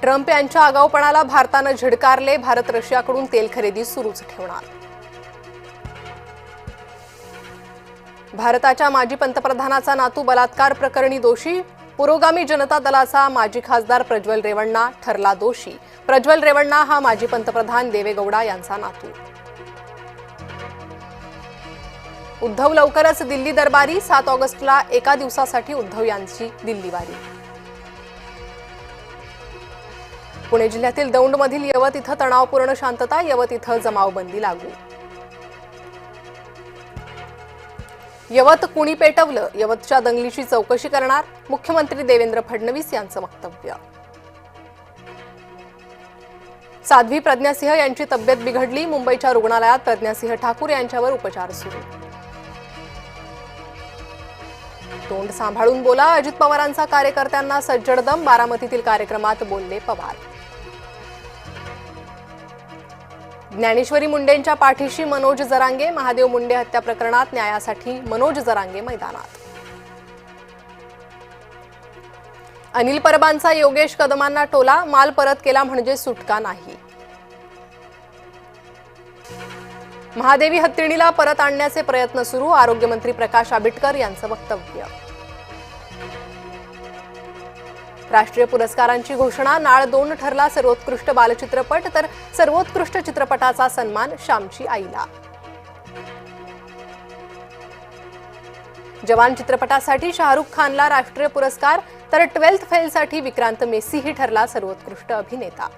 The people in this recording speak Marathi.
ट्रम्प यांच्या आगाऊपणाला भारतानं झिडकारले, भारत रशियाकडून तेल खरेदी सुरूच ठेवणार। भारताच्या माजी पंतप्रधानाचा नातू बलात्कार प्रकरणी दोषी, पुरोगामी जनता दलाचा माजी खासदार प्रज्वल रेवण्णा ठरला दोषी। प्रज्वल रेवण्णा हा माजी पंतप्रधान देवेगौडा यांचा नातू। उद्धव लवकरच दिल्ली दरबारी, 7 ऑगस्टला एका दिवसासाठी उद्धव यांची दिल्लीवारी। पुणे जिल्ह्यातील दौंडमधील यवत इथं तणावपूर्ण शांतता, यवत इथं जमावबंदी लागू। यवत कुणी पेटवलं, यवतच्या दंगलीची चौकशी करणार, मुख्यमंत्री देवेंद्र फडणवीस यांचं वक्तव्य। साध्वी प्रज्ञा सिंह यांची तब्येत बिघडली, मुंबईच्या रुग्णालयात प्रज्ञा सिंह ठाकूर यांच्यावर उपचार सुरू। तोंड सांभाळून बोला, अजित पवारांचा कार्यकर्त्यांना सज्जड दम, बारामतीतील कार्यक्रमात बोलले पवार। ज्ञानेश्वरी मुंडेंच्या पाठीशी मनोज जरांगे, महादेव मुंडे हत्या प्रकरणात न्यायासाठी मनोज जरांगे मैदानात। अनिल परबांचा योगेश कदमांना टोला, माल परत केला म्हणजे सुटका नाही। महादेवी हत्तीणीला परत आणण्याचे प्रयत्न सुरू, आरोग्यमंत्री प्रकाश आंबेडकर यांचं वक्तव्य। राष्ट्रीय पुरस्कारांची घोषणा, नाळ 2 ठरला सर्वोत्कृष्ट बालचित्रपट, तर सर्वोत्कृष्ट चित्रपटाचा सन्मान श्यामची आईला। जवान चित्रपटासाठी शाहरुख खानला राष्ट्रीय पुरस्कार, तर 12th फेलसाठी विक्रांत मेसी ही ठरला सर्वोत्कृष्ट अभिनेता।